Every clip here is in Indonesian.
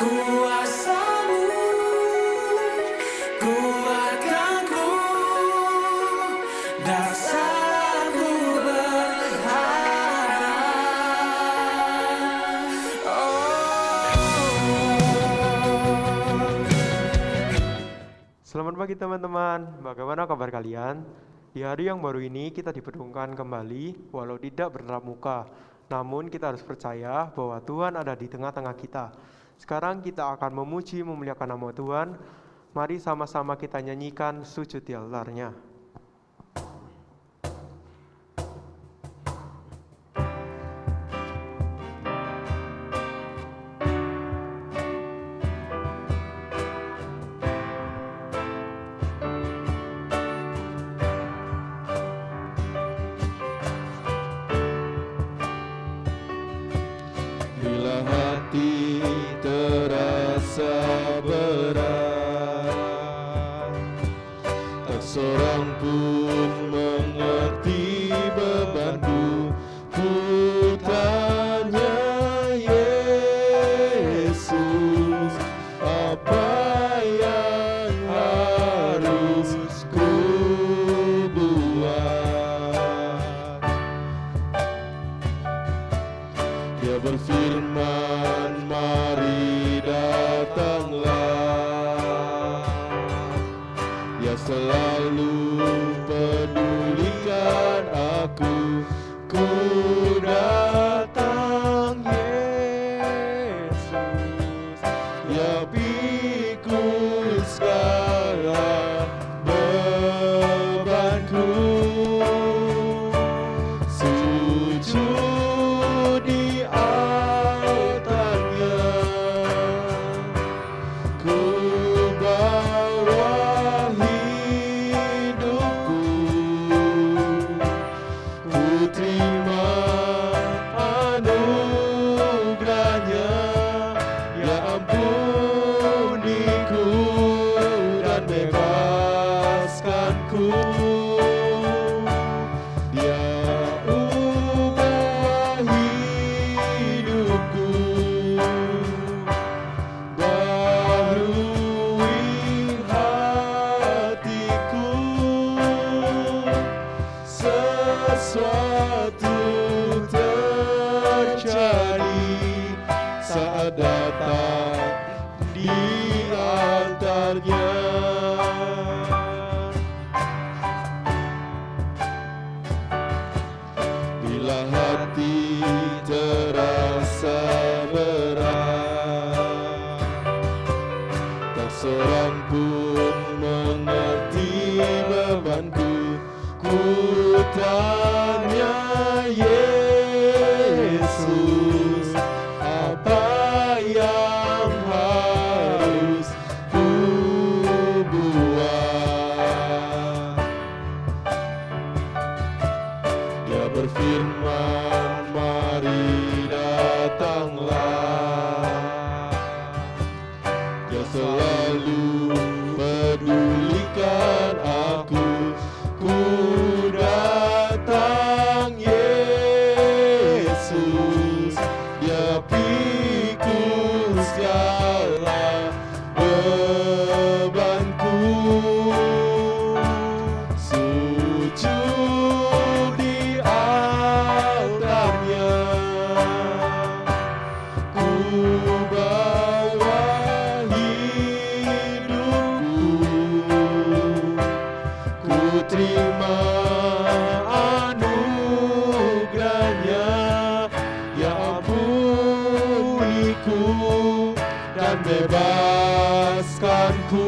Kuasa-Mu kuatkanku, dasarku berharap. Selamat pagi teman-teman, bagaimana kabar kalian? Di hari yang baru ini kita dipertemukan kembali walau tidak bertatap muka. Namun kita harus percaya bahwa Tuhan ada di tengah-tengah kita. Sekarang kita akan memuji memuliakan nama Tuhan. Mari sama-sama kita nyanyikan sujud di altarnya. Bila hati terasa berat, tak seorang pun mengerti bebanku. Ku tanya Yesus, apa yang harus ku buat? Dia berfirman, mari datanglah. Dia selalu pedulikan aku. Ku datang Yesus, ya pikul segala bebanku. Sujud di altarnya, ku bawa hidupku. Ku terima anugerahnya, ya ampuniku dan bebaskanku. Dia ubah hidupku, barui hatiku. Sesuatu terjadi saat datang di altarnya. Bila hati terasa berat, tak seorang pun mengerti bebanku. Ku tanya Yesus, apa yang harus ku buat? Dia berfirman, mari datanglah. Dia selalu pedulikan aku. Ku datang Yesus, dia pikul segala bebanku. Sujud di altarnya, ku bawa hidupku. Ku terima anugerahnya, ya ampuniku dan bebaskanku.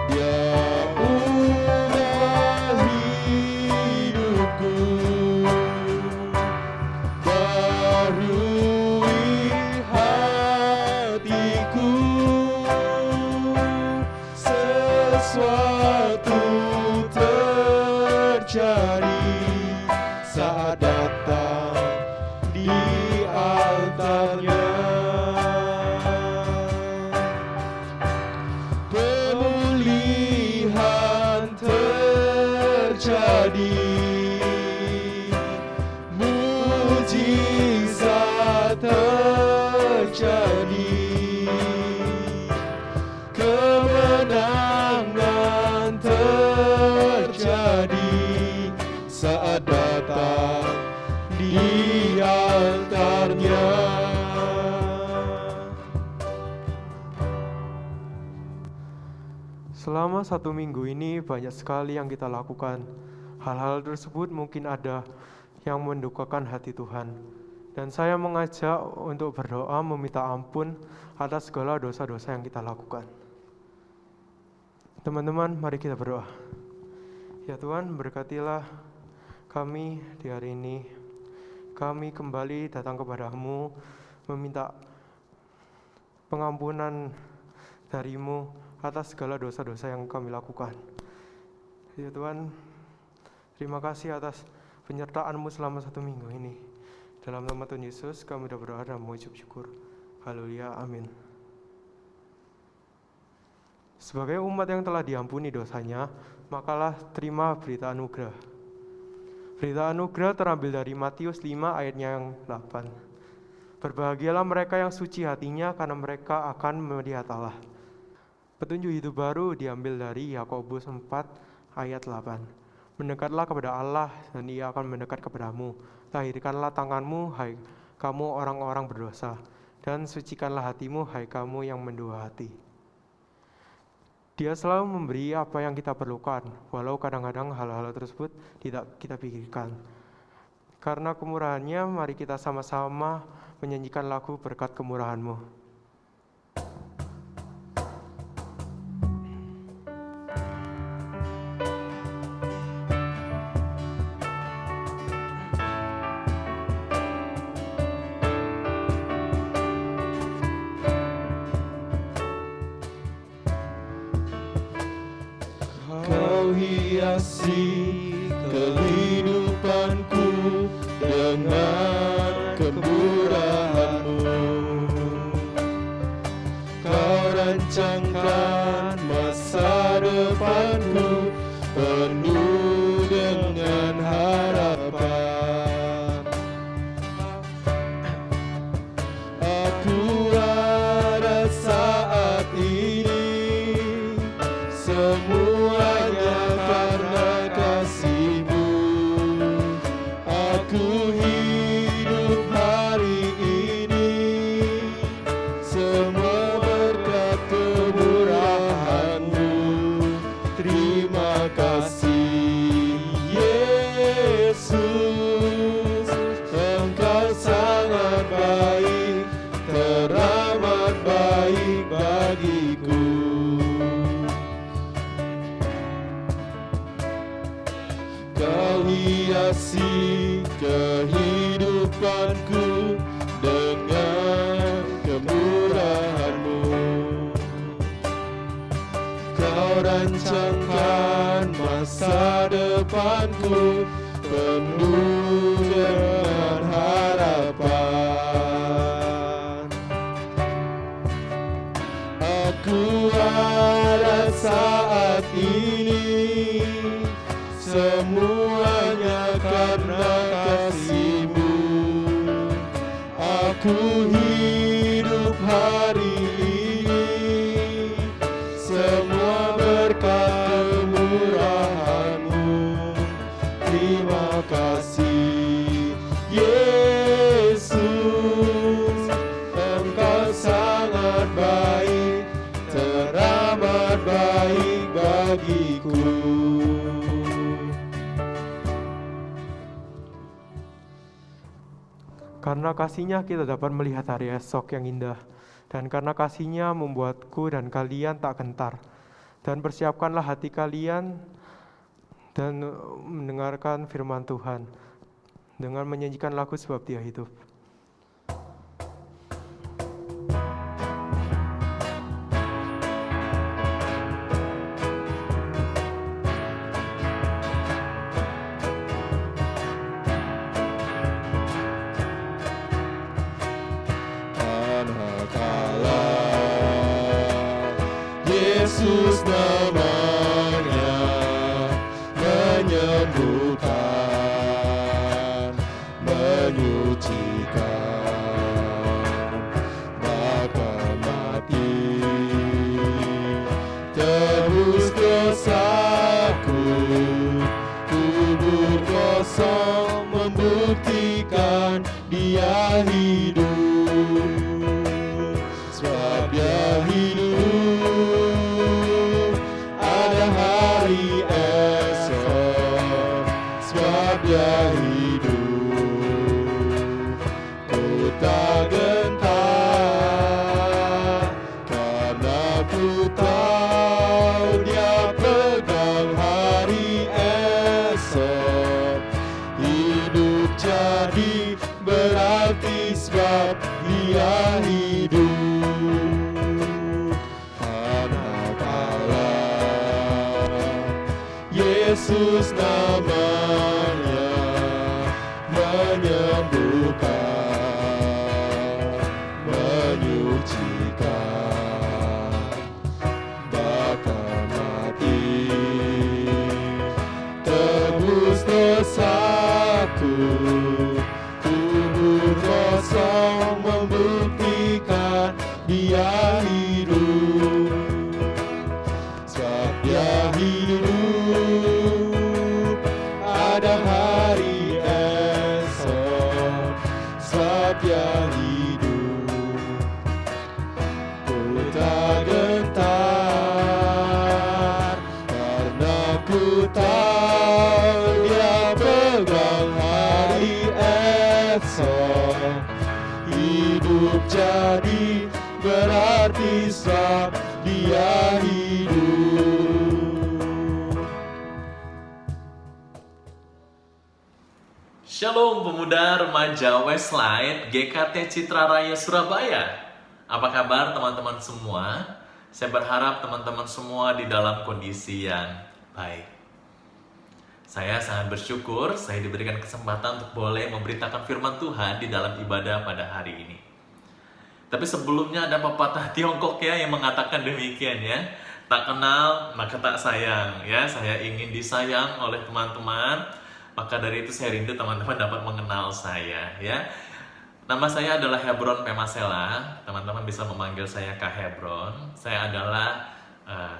Dia ubah hidupku, barui hatiku. Sesuatu terjadi saat datang di altarnya. Pemulihan terjadi, mujizat terjadi. terjadi, kemenangan terjadi saat datang di altarnya. Selama 1 minggu ini banyak sekali yang kita lakukan. Hal-hal tersebut mungkin ada yang mendukakan hati Tuhan. Dan saya mengajak untuk berdoa meminta ampun atas segala dosa-dosa yang kita lakukan. Teman-teman, mari kita berdoa. Ya Tuhan, berkatilah kami di hari ini. Kami kembali datang kepadamu meminta pengampunan dari-Mu atas segala dosa-dosa yang kami lakukan. Ya Tuhan, terima kasih atas penyertaan-Mu selama 1 minggu ini. Dalam nama Tuhan Yesus kami sudah berdoa dan mengucap syukur. Haleluya, amin. Sebagai umat yang telah diampuni dosanya, makalah terima berita anugerah. Berita anugerah terambil dari Matius 5 ayatnya yang 8. Berbahagialah mereka yang suci hatinya, karena mereka akan melihat Allah. Petunjuk hidup baru diambil dari Yakobus 4 ayat 8. Mendekatlah kepada Allah dan Ia akan mendekat kepadamu. Tahirkanlah tanganmu, hai kamu orang-orang berdosa, dan sucikanlah hatimu, hai kamu yang mendua hati. Dia selalu memberi apa yang kita perlukan, walau kadang-kadang hal-hal tersebut tidak kita pikirkan. Karena kemurahannya, mari kita sama-sama menyanyikan lagu berkat kemurahan-Mu. Kau hiasi kehidupanku dengan kemurahan-Mu. Kau rancangkan masa depanku penuh dengan harapan. Aku ada saat ini, semuanya karena kasih-Mu. Aku hidup hari ini, semua berkat kemurahan-Mu. Terima kasih Yesus, Engkau sangat baik, teramat baik bagiku. Kau hiasi kehidupanku dengan kemurahan-Mu. Kau rancangkan masa depanku penuh dengan harapan. Aku ada saat ini, semuanya karena kasih-Mu. Aku hidup hari ini, semua berkat kemurahan-Mu. Terima kasih Yesus, Engkau sangat baik, teramat baik bagiku. Karena kasih-Nya kita dapat melihat hari esok yang indah, dan karena kasih-Nya membuatku dan kalian tak gentar. Dan persiapkanlah hati kalian dan mendengarkan firman Tuhan dengan menyanyikan lagu sebab Dia hidup. Yesus namanya menyembuhkan, menyucikan, Dia hidup, sebab Dia hidup. Ada hari esok, sebab Dia hidup. Ku tak gentar, karena ku tahu Dia pegang hari esok. Hidup jadi berarti sebab Dia hidup. Shalom pemuda remaja Westlight GKT Citra Raya Surabaya. Apa kabar teman-teman semua? Saya berharap teman-teman semua di dalam kondisi yang baik. Saya sangat bersyukur saya diberikan kesempatan untuk boleh memberitakan firman Tuhan di dalam ibadah pada hari ini. Tapi sebelumnya ada pepatah Tiongkok ya yang mengatakan demikian ya. Tak kenal maka tak sayang ya. Saya ingin disayang oleh teman-teman. Maka dari itu saya rindu teman-teman dapat mengenal saya ya. Nama saya adalah Hebron Pemasela. Teman-teman bisa memanggil saya Kak Hebron. Saya adalah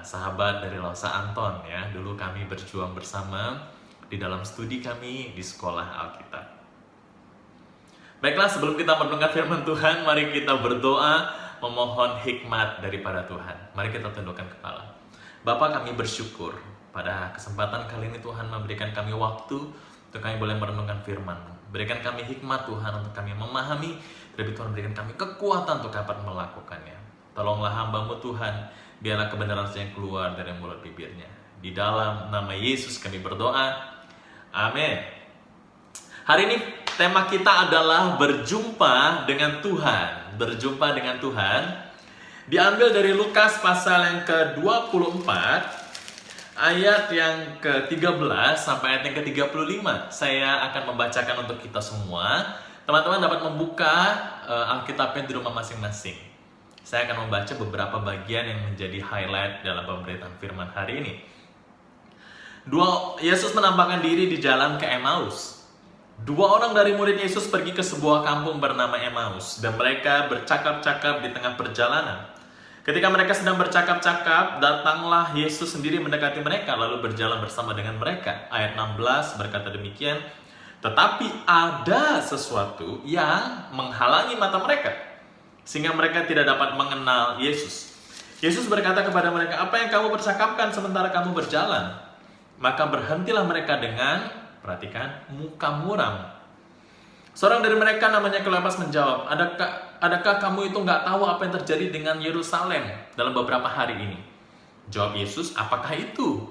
sahabat dari Losa Anton ya. Dulu kami berjuang bersama di dalam studi kami di sekolah Alkitab. Baiklah, sebelum kita merenungkan firman Tuhan, mari kita berdoa memohon hikmat daripada Tuhan. Mari kita tundukkan kepala. Bapa, kami bersyukur pada kesempatan kali ini Tuhan memberikan kami waktu untuk kami boleh merenungkan firman. Berikan kami hikmat Tuhan untuk kami memahami, tapi Tuhan berikan kami kekuatan untuk dapat melakukannya. Tolonglah hamba-Mu Tuhan, biarlah kebenaran yang keluar dari mulut bibirnya. Di dalam nama Yesus kami berdoa. Amin. Hari ini tema kita adalah berjumpa dengan Tuhan. Berjumpa dengan Tuhan. Diambil dari Lukas pasal yang ke-24, ayat yang ke-13 sampai ayat yang ke-35. Saya akan membacakan untuk kita semua. Teman-teman dapat membuka Alkitabnya di rumah masing-masing. Saya akan membaca beberapa bagian yang menjadi highlight dalam pemberitaan firman hari ini. Yesus menampakkan diri di jalan ke Emmaus. Dua orang dari murid Yesus pergi ke sebuah kampung bernama Emmaus, dan mereka bercakap-cakap di tengah perjalanan. Ketika mereka sedang bercakap-cakap, datanglah Yesus sendiri mendekati mereka, lalu berjalan bersama dengan mereka. Ayat 16 berkata demikian, tetapi ada sesuatu yang menghalangi mata mereka, sehingga mereka tidak dapat mengenal Yesus. Yesus berkata kepada mereka, apa yang kamu percakapkan sementara kamu berjalan? Maka berhentilah mereka dengan, perhatikan, muka muram. Seorang dari mereka namanya Kleopas menjawab, adakah kamu itu nggak tahu apa yang terjadi dengan Yerusalem dalam beberapa hari ini? Jawab Yesus, apakah itu?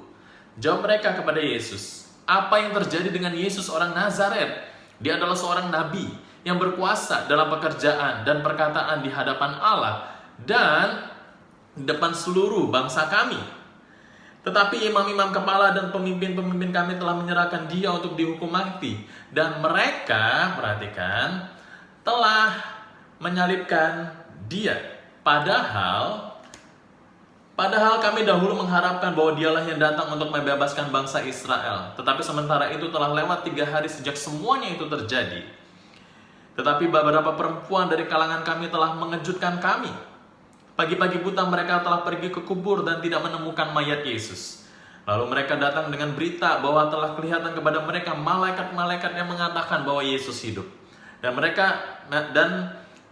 Jawab mereka kepada Yesus, apa yang terjadi dengan Yesus orang Nazaret? Dia adalah seorang nabi yang berkuasa dalam pekerjaan dan perkataan di hadapan Allah dan di depan seluruh bangsa kami. Tetapi imam-imam kepala dan pemimpin-pemimpin kami telah menyerahkan dia untuk dihukum mati. Dan mereka, perhatikan, telah menyalibkan dia. Padahal kami dahulu mengharapkan bahwa dialah yang datang untuk membebaskan bangsa Israel. Tetapi sementara itu telah lewat 3 hari sejak semuanya itu terjadi. Tetapi beberapa perempuan dari kalangan kami telah mengejutkan kami. Pagi-pagi buta mereka telah pergi ke kubur dan tidak menemukan mayat Yesus. Lalu mereka datang dengan berita bahwa telah kelihatan kepada mereka malaikat-malaikat yang mengatakan bahwa Yesus hidup. Dan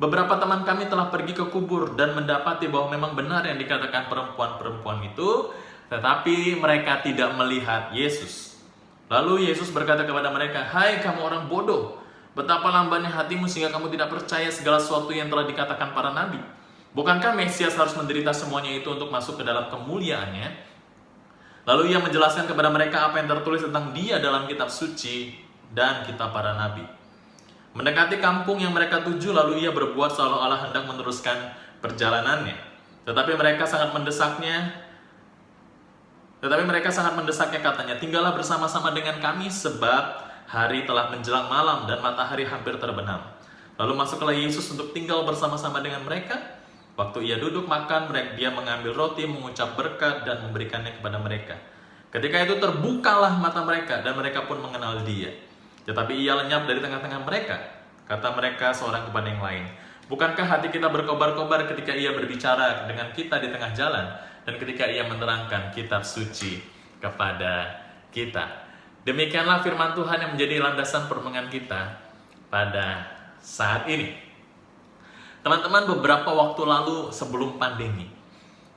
beberapa teman kami telah pergi ke kubur dan mendapati bahwa memang benar yang dikatakan perempuan-perempuan itu, tetapi mereka tidak melihat Yesus. Lalu Yesus berkata kepada mereka, hai kamu orang bodoh, betapa lambannya hatimu sehingga kamu tidak percaya segala sesuatu yang telah dikatakan para nabi. Bukankah Mesias harus menderita semuanya itu untuk masuk ke dalam kemuliaannya? Lalu ia menjelaskan kepada mereka apa yang tertulis tentang dia dalam kitab suci dan kitab para nabi. Mendekati kampung yang mereka tuju, lalu ia berbuat seolah-olah hendak meneruskan perjalanannya. Tetapi mereka sangat mendesaknya katanya, tinggallah bersama-sama dengan kami sebab hari telah menjelang malam dan matahari hampir terbenam. Lalu masuklah Yesus untuk tinggal bersama-sama dengan mereka. Waktu ia duduk makan, dia mengambil roti, mengucap berkat dan memberikannya kepada mereka. Ketika itu terbukalah mata mereka dan mereka pun mengenal dia. Tetapi ia lenyap dari tengah-tengah mereka. Kata mereka seorang kepada yang lain, Bukankah hati kita berkobar-kobar ketika ia berbicara dengan kita di tengah jalan dan ketika ia menerangkan kitab suci kepada kita? Demikianlah firman Tuhan yang menjadi landasan perenungan kita pada saat ini. Teman-teman, beberapa waktu lalu sebelum pandemi,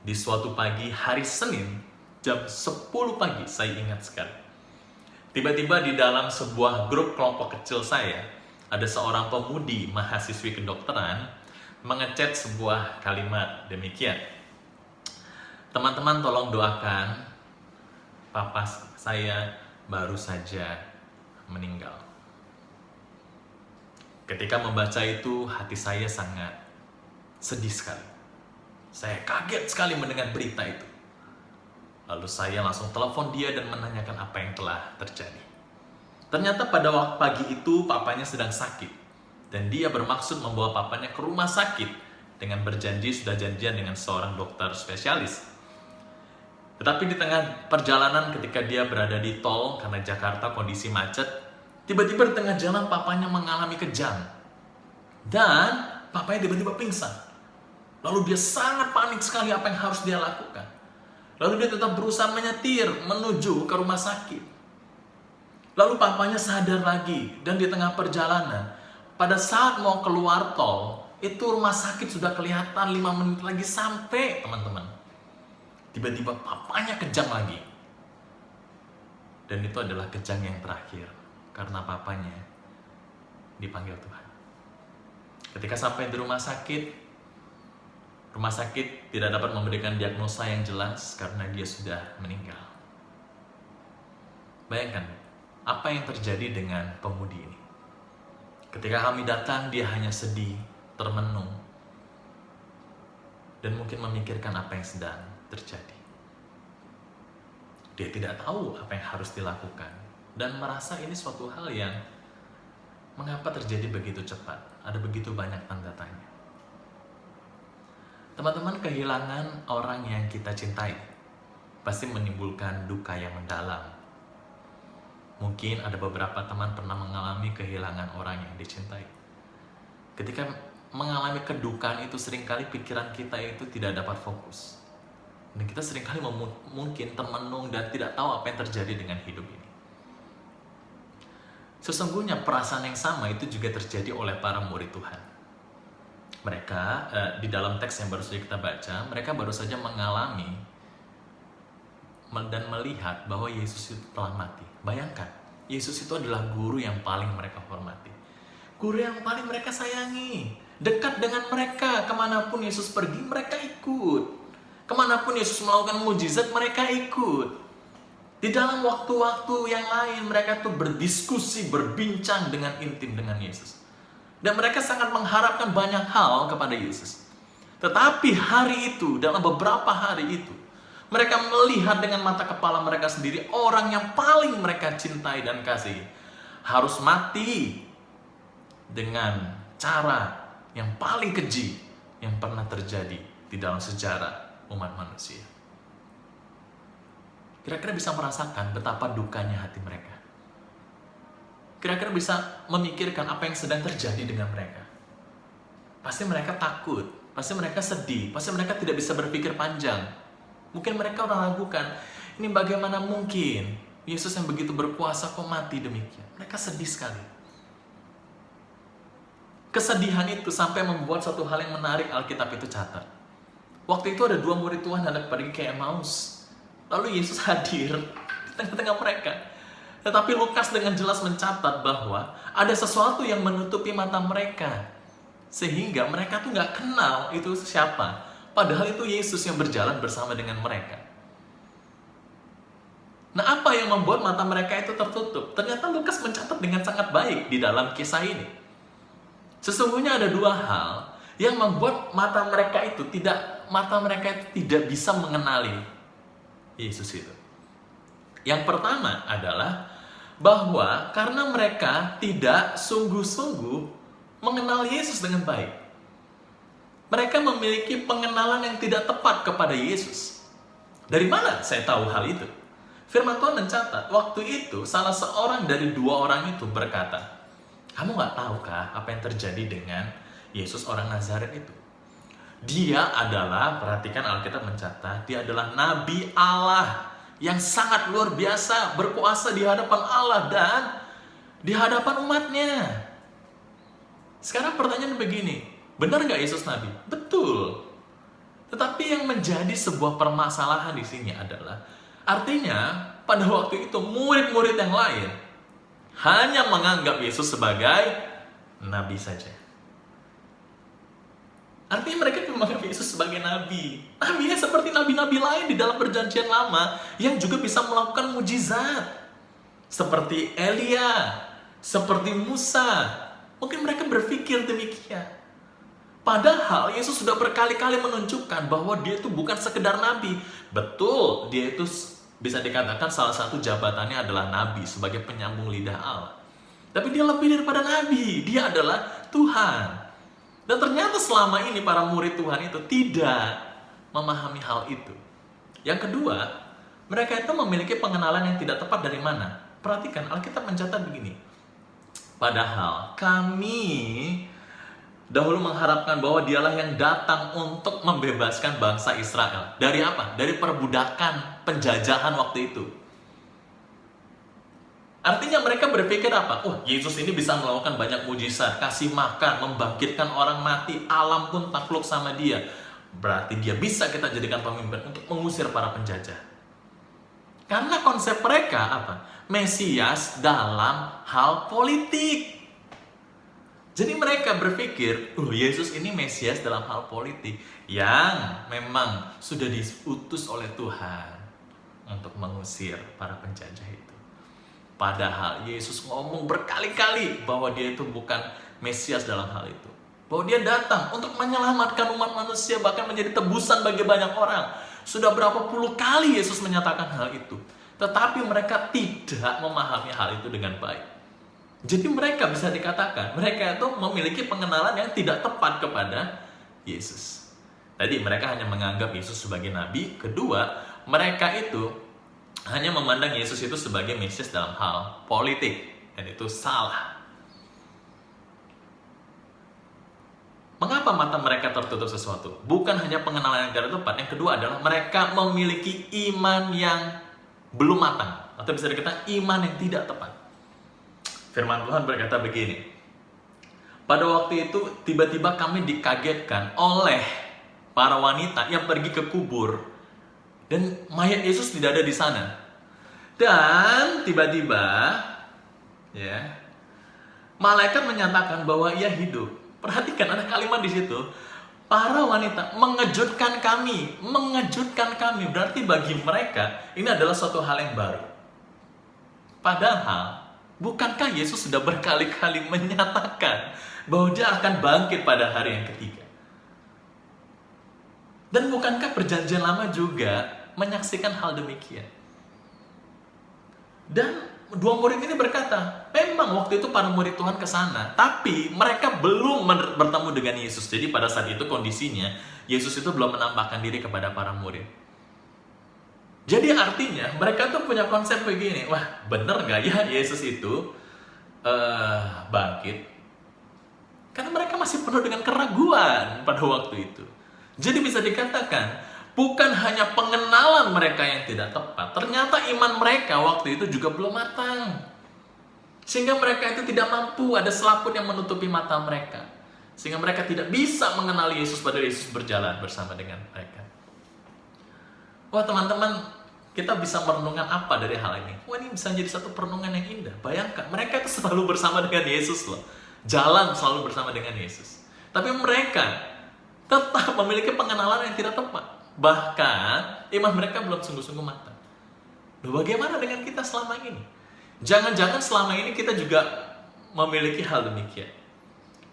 di suatu pagi hari Senin jam 10 pagi, saya ingat sekali. Tiba-tiba di dalam sebuah grup kelompok kecil saya, ada seorang pemudi mahasiswi kedokteran mengechat sebuah kalimat demikian. Teman-teman tolong doakan, papa saya baru saja meninggal. Ketika membaca itu, hati saya sangat sedih sekali. Saya kaget sekali mendengar berita itu. Lalu saya langsung telepon dia dan menanyakan apa yang telah terjadi. Ternyata pada waktu pagi itu papanya sedang sakit dan dia bermaksud membawa papanya ke rumah sakit dengan berjanji sudah janjian dengan seorang dokter spesialis. Tetapi di tengah perjalanan ketika dia berada di tol karena Jakarta kondisi macet, tiba-tiba di tengah jalan papanya mengalami kejang dan papanya tiba-tiba pingsan. Lalu dia sangat panik sekali apa yang harus dia lakukan. Lalu dia tetap berusaha menyetir menuju ke rumah sakit. Lalu papanya sadar lagi dan di tengah perjalanan, pada saat mau keluar tol, itu rumah sakit sudah kelihatan 5 menit lagi sampai, teman-teman. Tiba-tiba papanya kejang lagi. Dan itu adalah kejang yang terakhir, karena papanya dipanggil Tuhan. Ketika sampai di rumah sakit tidak dapat memberikan diagnosa yang jelas karena dia sudah meninggal. Bayangkan, apa yang terjadi dengan pemudi ini? Ketika kami datang, dia hanya sedih, termenung, dan mungkin memikirkan apa yang sedang terjadi. Dia tidak tahu apa yang harus dilakukan, dan merasa ini suatu hal yang mengapa terjadi begitu cepat, ada begitu banyak tanda tanya. Teman-teman, kehilangan orang yang kita cintai pasti menimbulkan duka yang mendalam. Mungkin ada beberapa teman pernah mengalami kehilangan orang yang dicintai. Ketika mengalami kedukaan itu, seringkali pikiran kita itu tidak dapat fokus. Dan kita seringkali mungkin termenung dan tidak tahu apa yang terjadi dengan hidup ini. Sesungguhnya perasaan yang sama itu juga terjadi oleh para murid Tuhan. Mereka, di dalam teks yang baru saja kita baca, mereka baru saja mengalami dan melihat bahwa Yesus itu telah mati. Bayangkan, Yesus itu adalah guru yang paling mereka hormati, guru yang paling mereka sayangi, dekat dengan mereka. Kemanapun Yesus pergi, mereka ikut. Kemanapun Yesus melakukan mujizat, mereka ikut. Di dalam waktu-waktu yang lain, mereka tuh berdiskusi, berbincang dengan intim dengan Yesus. Dan mereka sangat mengharapkan banyak hal kepada Yesus. Tetapi hari itu, dalam beberapa hari itu, mereka melihat dengan mata kepala mereka sendiri orang yang paling mereka cintai dan kasihi harus mati dengan cara yang paling keji yang pernah terjadi di dalam sejarah umat manusia. Kira-kira bisa merasakan betapa dukanya hati mereka. Kira-kira bisa memikirkan apa yang sedang terjadi dengan mereka. Pasti mereka takut, pasti mereka sedih, pasti mereka tidak bisa berpikir panjang. Mungkin mereka orang ragukan, ini bagaimana mungkin Yesus yang begitu berkuasa kok mati demikian. Mereka sedih sekali. Kesedihan itu sampai membuat satu hal yang menarik Alkitab itu catat. Waktu itu ada 2 murid Tuhan hendak pergi ke Emmaus. Lalu Yesus hadir di tengah-tengah mereka. Tetapi Lukas dengan jelas mencatat bahwa ada sesuatu yang menutupi mata mereka. Sehingga mereka tuh gak kenal itu siapa. Padahal itu Yesus yang berjalan bersama dengan mereka. Nah, apa yang membuat mata mereka itu tertutup? Ternyata Lukas mencatat dengan sangat baik di dalam kisah ini. Sesungguhnya ada 2 hal yang membuat mata mereka itu tidak bisa mengenali Yesus itu. Yang pertama adalah bahwa karena mereka tidak sungguh-sungguh mengenal Yesus dengan baik. Mereka memiliki pengenalan yang tidak tepat kepada Yesus. Dari mana saya tahu hal itu? Firman Tuhan mencatat, waktu itu salah seorang dari 2 orang itu berkata, "Kamu gak tahukah apa yang terjadi dengan Yesus orang Nazaret itu. Dia adalah, perhatikan Alkitab mencatat, dia adalah Nabi Allah yang sangat luar biasa, berkuasa di hadapan Allah dan di hadapan umatnya. Sekarang pertanyaan begini, benar nggak Yesus Nabi? Betul. Tetapi yang menjadi sebuah permasalahan di sini adalah, artinya pada waktu itu murid-murid yang lain hanya menganggap Yesus sebagai nabi saja. Artinya mereka menganggap Yesus sebagai nabi. Nabinya seperti nabi-nabi lain di dalam perjanjian lama yang juga bisa melakukan mujizat. Seperti Elia, seperti Musa. Mungkin mereka berpikir demikian. Padahal Yesus sudah berkali-kali menunjukkan bahwa dia itu bukan sekedar nabi. Betul, dia itu bisa dikatakan salah satu jabatannya adalah nabi sebagai penyambung lidah Allah. Tapi dia lebih daripada nabi, dia adalah Tuhan. Dan ternyata selama ini para murid Tuhan itu tidak memahami hal itu. Yang kedua, mereka itu memiliki pengenalan yang tidak tepat dari mana? Perhatikan, Alkitab mencatat begini. Padahal kami dahulu mengharapkan bahwa dialah yang datang untuk membebaskan bangsa Israel. Dari apa? Dari perbudakan, penjajahan waktu itu. Artinya mereka berpikir apa? Yesus ini bisa melakukan banyak mujizat, kasih makan, membangkitkan orang mati, alam pun takluk sama dia. Berarti dia bisa kita jadikan pemimpin untuk mengusir para penjajah. Karena konsep mereka apa? Mesias dalam hal politik. Jadi mereka berpikir, Yesus ini Mesias dalam hal politik yang memang sudah diutus oleh Tuhan untuk mengusir para penjajah itu. Padahal Yesus ngomong berkali-kali bahwa dia itu bukan Mesias dalam hal itu. Bahwa dia datang untuk menyelamatkan umat manusia, bahkan menjadi tebusan bagi banyak orang. Sudah berapa puluh kali Yesus menyatakan hal itu. Tetapi mereka tidak memahami hal itu dengan baik. Jadi mereka bisa dikatakan, mereka itu memiliki pengenalan yang tidak tepat kepada Yesus. Tadi mereka hanya menganggap Yesus sebagai nabi. Kedua, mereka itu hanya memandang Yesus itu sebagai Mesias dalam hal politik. Dan itu salah. Mengapa mata mereka tertutup sesuatu? Bukan hanya pengenalan yang tidak tepat. Yang kedua adalah mereka memiliki iman yang belum matang. Atau bisa dikatakan iman yang tidak tepat. Firman Tuhan berkata begini. Pada waktu itu tiba-tiba kami dikagetkan oleh para wanita yang pergi ke kubur. Dan mayat Yesus tidak ada di sana. Dan tiba-tiba malaikat menyatakan bahwa ia hidup. Perhatikan ada kalimat di situ. Para wanita mengejutkan kami. Mengejutkan kami. Berarti bagi mereka ini adalah suatu hal yang baru. Padahal bukankah Yesus sudah berkali-kali menyatakan bahwa dia akan bangkit pada hari yang ketiga? Dan bukankah perjanjian lama juga menyaksikan hal demikian? Dan dua murid ini berkata, memang waktu itu para murid Tuhan ke sana, tapi mereka belum bertemu dengan Yesus. Jadi pada saat itu kondisinya, Yesus itu belum menampakkan diri kepada para murid. Jadi artinya mereka tuh punya konsep begini, wah bener gak ya Yesus itu bangkit? Karena mereka masih penuh dengan keraguan pada waktu itu. Jadi bisa dikatakan, bukan hanya pengenalan mereka yang tidak tepat, ternyata iman mereka waktu itu juga belum matang. Sehingga mereka itu tidak mampu, ada selaput yang menutupi mata mereka. Sehingga mereka tidak bisa mengenali Yesus pada Yesus berjalan bersama dengan mereka. Wah teman-teman, kita bisa merenungkan apa dari hal ini? Wah ini bisa jadi satu perenungan yang indah. Bayangkan, mereka itu selalu bersama dengan Yesus loh. Jalan selalu bersama dengan Yesus. Tapi mereka tetap memiliki pengenalan yang tidak tepat. Bahkan iman mereka belum sungguh-sungguh matang. Loh, bagaimana dengan kita selama ini? Jangan-jangan selama ini kita juga memiliki hal demikian.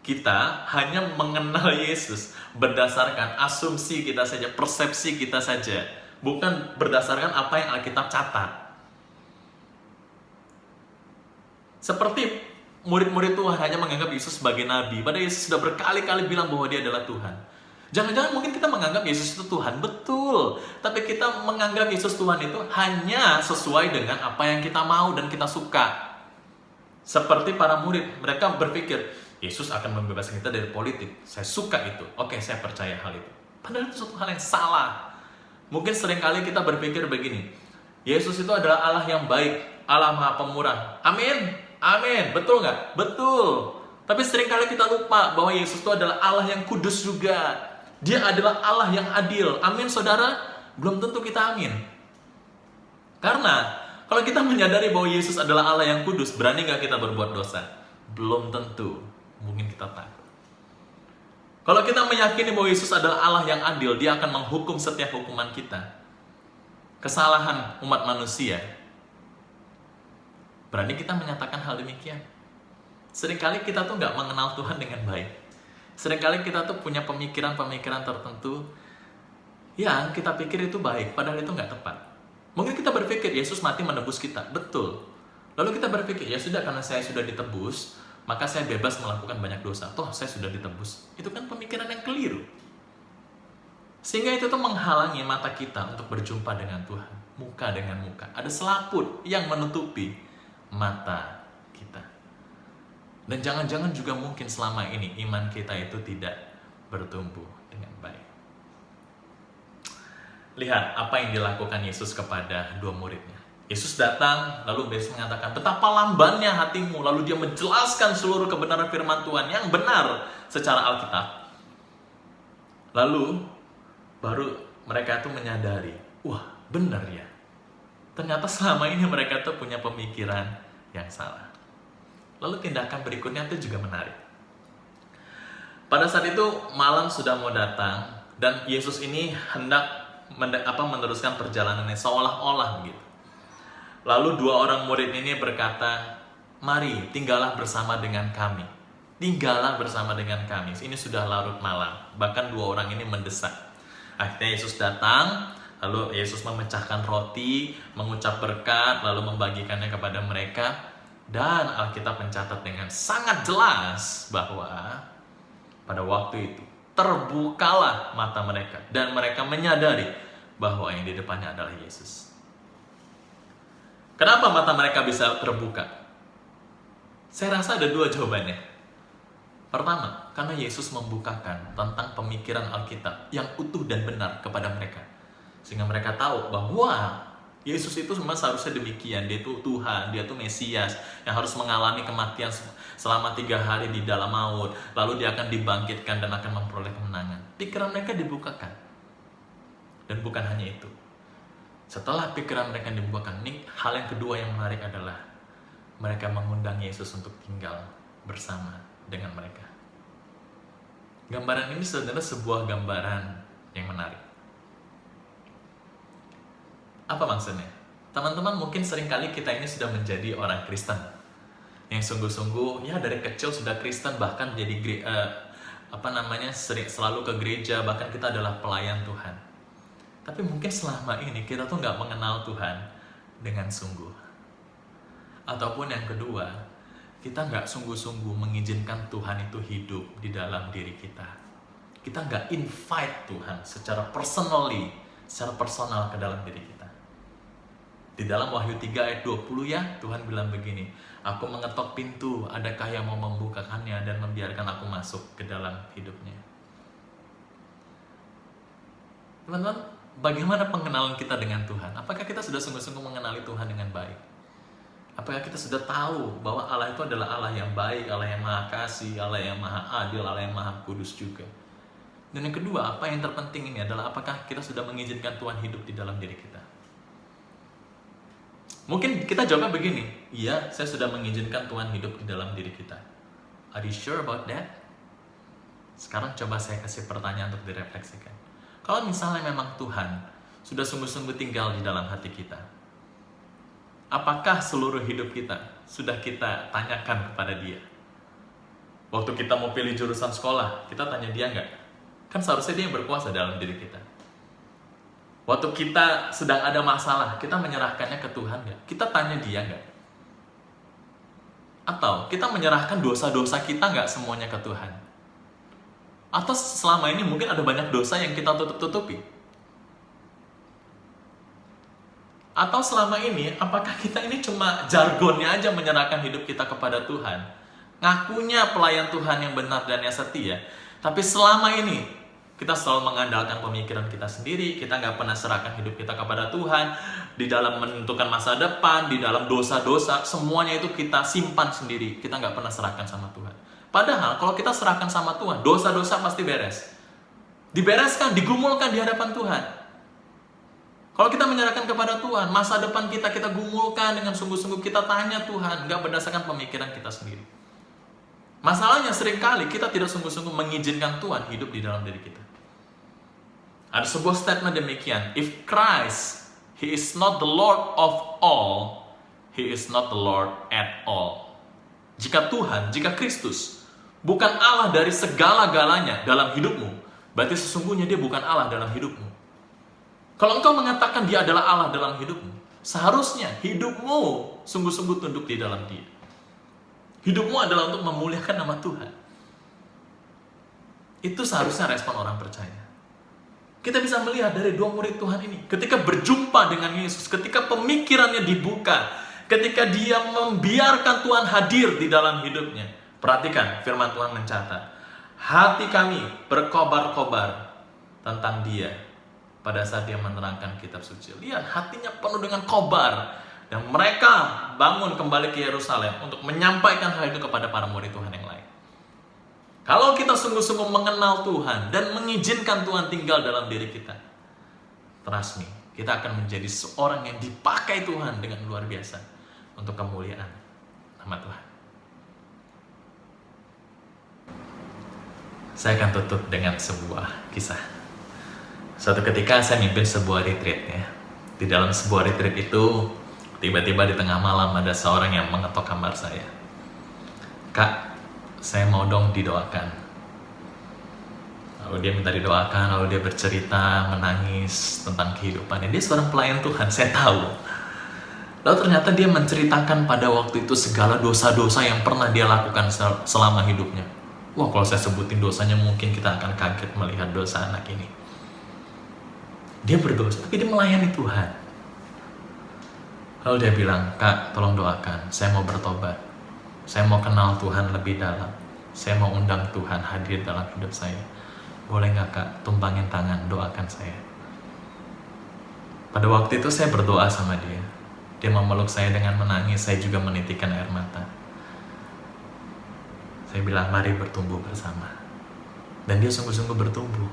Kita hanya mengenal Yesus berdasarkan asumsi kita saja, persepsi kita saja, bukan berdasarkan apa yang Alkitab catat. Seperti murid-murid Tuhan hanya menganggap Yesus sebagai nabi, padahal Yesus sudah berkali-kali bilang bahwa dia adalah Tuhan. Jangan-jangan mungkin kita menganggap Yesus itu Tuhan, betul. Tapi kita menganggap Yesus Tuhan itu hanya sesuai dengan apa yang kita mau dan kita suka. Seperti para murid, mereka berpikir, Yesus akan membebaskan kita dari politik. Saya suka itu. Oke, saya percaya hal itu. Padahal itu suatu hal yang salah. Mungkin seringkali kita berpikir begini, Yesus itu adalah Allah yang baik, Allah Maha Pemurah. Amin. Amin. Betul nggak? Betul. Tapi seringkali kita lupa bahwa Yesus itu adalah Allah yang kudus juga. Dia adalah Allah yang adil. Amin, saudara? Belum tentu kita amin. Karena kalau kita menyadari bahwa Yesus adalah Allah yang kudus, berani nggak kita berbuat dosa? Belum tentu. Mungkin kita takut. Kalau kita meyakini bahwa Yesus adalah Allah yang adil, Dia akan menghukum setiap hukuman kita. Kesalahan umat manusia. Berani kita menyatakan hal demikian. Seringkali kita tuh nggak mengenal Tuhan dengan baik. Seringkali kita tuh punya pemikiran-pemikiran tertentu yang kita pikir itu baik, padahal itu nggak tepat. Mungkin kita berpikir Yesus mati menebus kita, betul. Lalu kita berpikir, ya sudah, karena saya sudah ditebus, maka saya bebas melakukan banyak dosa. Toh saya sudah ditebus. Itu kan pemikiran yang keliru. Sehingga itu tuh menghalangi mata kita untuk berjumpa dengan Tuhan. Muka dengan muka. Ada selaput yang menutupi mata kita. Dan jangan-jangan juga mungkin selama ini iman kita itu tidak bertumbuh dengan baik. Lihat apa yang dilakukan Yesus kepada dua muridnya. Yesus datang, lalu Yesus mengatakan, betapa lambannya hatimu. Lalu dia menjelaskan seluruh kebenaran firman Tuhan yang benar secara Alkitab. Lalu, baru mereka itu menyadari, wah benar ya. Ternyata selama ini mereka tuh punya pemikiran yang salah. Lalu tindakan berikutnya itu juga menarik. Pada saat itu, malam sudah mau datang, dan Yesus ini hendak meneruskan perjalanannya seolah-olah begitu. Lalu dua orang murid ini berkata, mari tinggallah bersama dengan kami. Tinggallah bersama dengan kami. Ini sudah larut malam. Bahkan dua orang ini mendesak. Akhirnya Yesus datang, lalu Yesus memecahkan roti, mengucap berkat, lalu membagikannya kepada mereka. Dan Alkitab mencatat dengan sangat jelas bahwa pada waktu itu terbukalah mata mereka. Dan mereka menyadari bahwa yang di depannya adalah Yesus. Kenapa mata mereka bisa terbuka? Saya rasa ada dua jawabannya. Pertama, karena Yesus membukakan tentang pemikiran Alkitab yang utuh dan benar kepada mereka. Sehingga mereka tahu bahwa Yesus itu memang seharusnya demikian. Dia itu Tuhan, Dia itu Mesias yang harus mengalami kematian selama 3 hari di dalam maut. Lalu Dia akan dibangkitkan dan akan memperoleh kemenangan. Pikiran mereka dibukakan. Dan bukan hanya itu. Setelah pikiran mereka dibukakan, ini hal yang kedua yang menarik adalah mereka mengundang Yesus untuk tinggal bersama dengan mereka. Gambaran ini sebenarnya sebuah gambaran yang menarik. Apa maksudnya? Teman-teman, mungkin seringkali kita ini sudah menjadi orang Kristen yang sungguh-sungguh ya dari kecil sudah Kristen, bahkan jadi selalu ke gereja, bahkan kita adalah pelayan Tuhan. Tapi mungkin selama ini kita tuh nggak mengenal Tuhan dengan sungguh. Ataupun yang kedua, kita nggak sungguh-sungguh mengizinkan Tuhan itu hidup di dalam diri kita. Kita nggak invite Tuhan secara personal ke dalam diri kita. Di dalam Wahyu 3 ayat 20 ya, Tuhan bilang begini, aku mengetok pintu, adakah yang mau membukakannya dan membiarkan aku masuk ke dalam hidupnya. Teman-teman, bagaimana pengenalan kita dengan Tuhan? Apakah kita sudah sungguh-sungguh mengenali Tuhan dengan baik? Apakah kita sudah tahu bahwa Allah itu adalah Allah yang baik, Allah yang maha kasih, Allah yang maha adil, Allah yang maha kudus juga? Dan yang kedua, apa yang terpenting ini adalah apakah kita sudah mengizinkan Tuhan hidup di dalam diri kita? Mungkin kita jawabnya begini, iya, saya sudah mengizinkan Tuhan hidup di dalam diri kita. Are you sure about that? Sekarang coba saya kasih pertanyaan untuk direfleksikan. Kalau misalnya memang Tuhan sudah sungguh-sungguh tinggal di dalam hati kita, apakah seluruh hidup kita sudah kita tanyakan kepada Dia? Waktu kita mau pilih jurusan sekolah, kita tanya Dia nggak? Kan seharusnya Dia yang berkuasa dalam diri kita. Waktu kita sedang ada masalah, kita menyerahkannya ke Tuhan nggak? Kita tanya Dia nggak? Atau kita menyerahkan dosa-dosa kita nggak semuanya ke Tuhan? Atau selama ini mungkin ada banyak dosa yang kita tutup-tutupi? Atau selama ini, apakah kita ini cuma jargonnya aja menyerahkan hidup kita kepada Tuhan? ngakunya pelayan Tuhan yang benar dan yang setia, tapi selama ini kita selalu mengandalkan pemikiran kita sendiri, kita nggak pernah serahkan hidup kita kepada Tuhan, di dalam menentukan masa depan, di dalam dosa-dosa, semuanya itu kita simpan sendiri, kita nggak pernah serahkan sama Tuhan. Padahal kalau kita serahkan sama Tuhan, dosa-dosa pasti beres. Dibereskan, digumulkan di hadapan Tuhan. Kalau kita menyerahkan kepada Tuhan, masa depan kita gumulkan dengan sungguh-sungguh, kita tanya Tuhan, nggak berdasarkan pemikiran kita sendiri. Masalahnya seringkali kita tidak sungguh-sungguh mengizinkan Tuhan hidup di dalam diri kita. Ada sebuah statement demikian, if Christ, He is not the Lord of all, He is not the Lord at all. Jika Tuhan, jika Kristus bukan Allah dari segala-galanya dalam hidupmu, berarti sesungguhnya Dia bukan Allah dalam hidupmu. Kalau engkau mengatakan Dia adalah Allah dalam hidupmu, seharusnya hidupmu sungguh-sungguh tunduk di dalam Dia. Hidupmu adalah untuk memuliakan nama Tuhan. Itu seharusnya respon orang percaya. Kita bisa melihat dari dua murid Tuhan ini, ketika berjumpa dengan Yesus, ketika pemikirannya dibuka, ketika dia membiarkan Tuhan hadir di dalam hidupnya. Perhatikan firman Tuhan mencatat, hati kami berkobar-kobar tentang Dia pada saat Dia menerangkan kitab suci. Lihat, hatinya penuh dengan kobar. Dan mereka bangun kembali ke Yerusalem untuk menyampaikan hal itu kepada para murid Tuhan yang lain. Kalau kita sungguh-sungguh mengenal Tuhan dan mengizinkan Tuhan tinggal dalam diri kita, trust me, kita akan menjadi seorang yang dipakai Tuhan dengan luar biasa untuk kemuliaan nama Tuhan. Saya akan tutup dengan sebuah kisah. Suatu ketika saya mimpin sebuah retreat ya. Di dalam sebuah retreat itu, tiba-tiba di tengah malam ada seorang yang mengetok kamar saya. Kak, saya mau dong didoakan. Lalu dia minta didoakan, lalu dia bercerita, menangis tentang kehidupannya. Dia seorang pelayan Tuhan, saya tahu. Lalu ternyata dia menceritakan pada waktu itu segala dosa-dosa yang pernah dia lakukan selama hidupnya. Wah, kalau saya sebutin dosanya mungkin kita akan kaget melihat dosa anak ini. Dia berdosa, tapi dia melayani Tuhan. Lalu dia bilang, Kak, tolong doakan, saya mau bertobat. Saya mau kenal Tuhan lebih dalam. Saya mau undang Tuhan hadir dalam hidup saya. Boleh nggak, Kak, tumpangin tangan, doakan saya. Pada waktu itu saya berdoa sama dia. Dia memeluk saya dengan menangis, saya juga menitikkan air mata. Saya bilang, mari bertumbuh bersama. Dan dia sungguh-sungguh bertumbuh.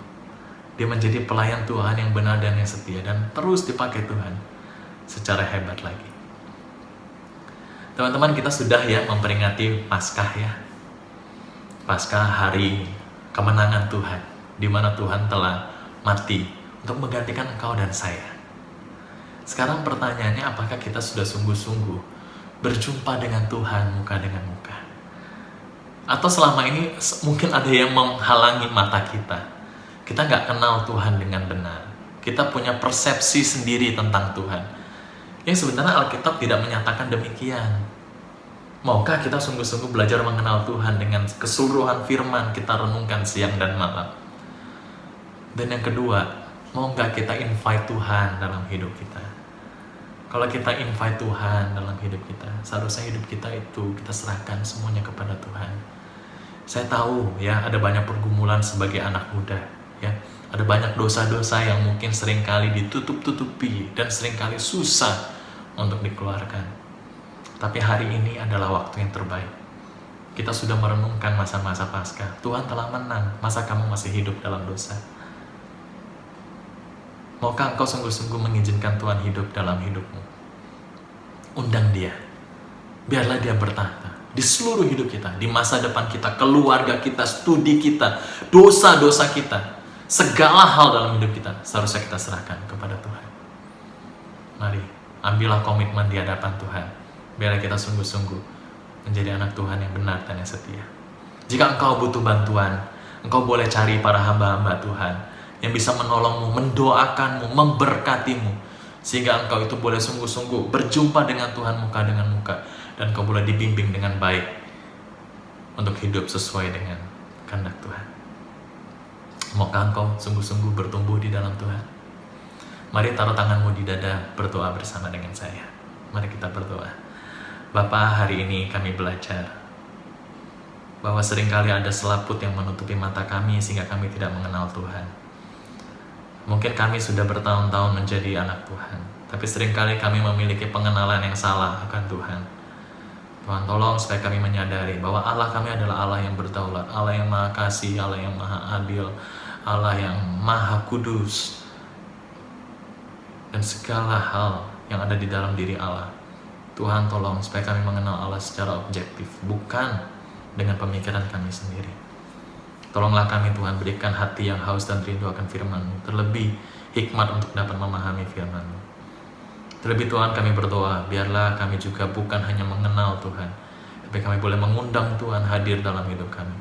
Dia menjadi pelayan Tuhan yang benar dan yang setia, dan terus dipakai Tuhan secara hebat lagi. Teman-teman, kita sudah ya memperingati Paskah ya. Paskah, hari kemenangan Tuhan, di mana Tuhan telah mati untuk menggantikan engkau dan saya. Sekarang pertanyaannya, apakah kita sudah sungguh-sungguh berjumpa dengan Tuhan muka dengan muka? Atau selama ini mungkin ada yang menghalangi mata kita. Kita nggak kenal Tuhan dengan benar. Kita punya persepsi sendiri tentang Tuhan. Yang sebenarnya Alkitab tidak menyatakan demikian. Maukah kita sungguh-sungguh belajar mengenal Tuhan dengan keseluruhan firman kita renungkan siang dan malam? Dan yang kedua, mau nggak kita invite Tuhan dalam hidup kita? Kalau kita invite Tuhan dalam hidup kita, seharusnya hidup kita itu kita serahkan semuanya kepada Tuhan. Saya tahu ya, ada banyak pergumulan sebagai anak muda ya. Ada banyak dosa-dosa yang mungkin seringkali ditutup-tutupi dan seringkali susah untuk dikeluarkan. Tapi hari ini adalah waktu yang terbaik. Kita sudah merenungkan masa-masa Paskah. Tuhan telah menang, masa kamu masih hidup dalam dosa? Maukah engkau sungguh-sungguh mengizinkan Tuhan hidup dalam hidupmu? Undang Dia. Biarlah Dia bertahta di seluruh hidup kita, di masa depan kita, keluarga kita, studi kita, dosa-dosa kita. Segala hal dalam hidup kita seharusnya kita serahkan kepada Tuhan. Mari, ambillah komitmen di hadapan Tuhan. Biarlah kita sungguh-sungguh menjadi anak Tuhan yang benar dan yang setia. Jika engkau butuh bantuan, engkau boleh cari para hamba-hamba Tuhan yang bisa menolongmu, mendoakanmu, memberkatimu, sehingga engkau itu boleh sungguh-sungguh berjumpa dengan Tuhan muka dengan muka, dan engkau boleh dibimbing dengan baik untuk hidup sesuai dengan kehendak Tuhan. Maukah engkau sungguh-sungguh bertumbuh di dalam Tuhan? Mari taruh tanganmu di dada, berdoa bersama dengan saya. Mari kita berdoa. Bapa, hari ini kami belajar bahwa seringkali ada selaput yang menutupi mata kami sehingga kami tidak mengenal Tuhan. Mungkin kami sudah bertahun-tahun menjadi anak Tuhan, tapi seringkali kami memiliki pengenalan yang salah akan Tuhan. Tuhan tolong supaya kami menyadari bahwa Allah kami adalah Allah yang berdaulat, Allah yang maha kasih, Allah yang maha adil, Allah yang maha kudus, dan segala hal yang ada di dalam diri Allah. Tuhan tolong supaya kami mengenal Allah secara objektif, bukan dengan pemikiran kami sendiri. Tolonglah kami Tuhan, berikan hati yang haus dan rindu akan firman-Mu, terlebih hikmat untuk dapat memahami firman-Mu. Terlebih Tuhan kami berdoa, biarlah kami juga bukan hanya mengenal Tuhan, tapi kami boleh mengundang Tuhan hadir dalam hidup kami.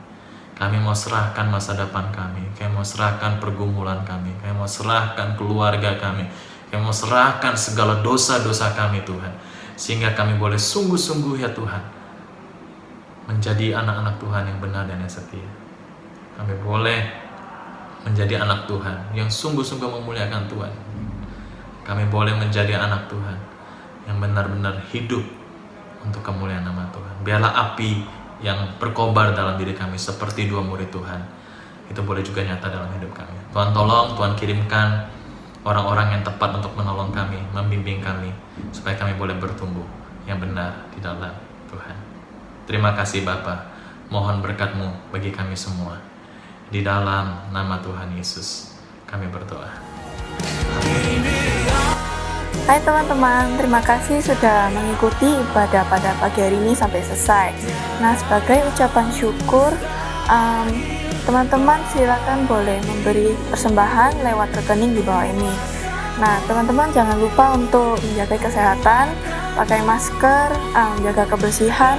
Kami mau serahkan masa depan kami, kami mau serahkan pergumulan kami, kami mau serahkan keluarga kami, kami mau serahkan segala dosa-dosa kami Tuhan, sehingga kami boleh sungguh-sungguh ya Tuhan, menjadi anak-anak Tuhan yang benar dan yang setia. Kami boleh menjadi anak Tuhan yang sungguh-sungguh memuliakan Tuhan. Kami boleh menjadi anak Tuhan yang benar-benar hidup untuk kemuliaan nama Tuhan. Biarlah api yang berkobar dalam diri kami seperti 2 murid Tuhan, itu boleh juga nyata dalam hidup kami. Tuhan tolong, Tuhan kirimkan orang-orang yang tepat untuk menolong kami, membimbing kami, supaya kami boleh bertumbuh yang benar di dalam Tuhan. Terima kasih Bapa, mohon berkat-Mu bagi kami semua. Di dalam nama Tuhan Yesus kami berdoa. Hai teman-teman, terima kasih sudah mengikuti ibadah pada pagi hari ini sampai selesai. Nah, sebagai ucapan syukur, teman-teman silakan boleh memberi persembahan lewat rekening di bawah ini. Nah, teman-teman jangan lupa untuk menjaga kesehatan, pakai masker, menjaga kebersihan,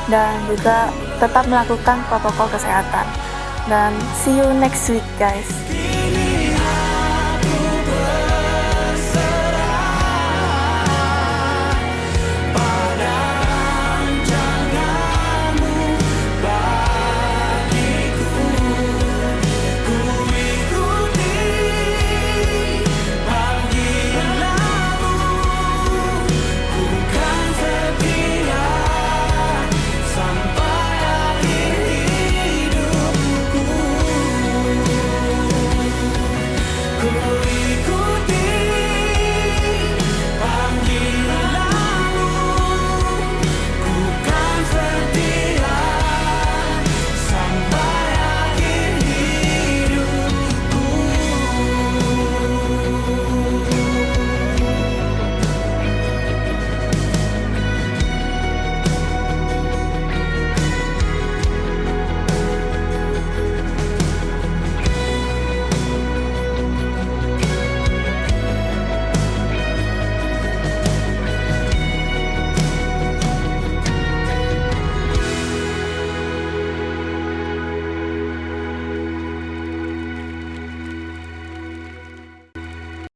dan juga tetap melakukan protokol kesehatan. Dan see you next week guys.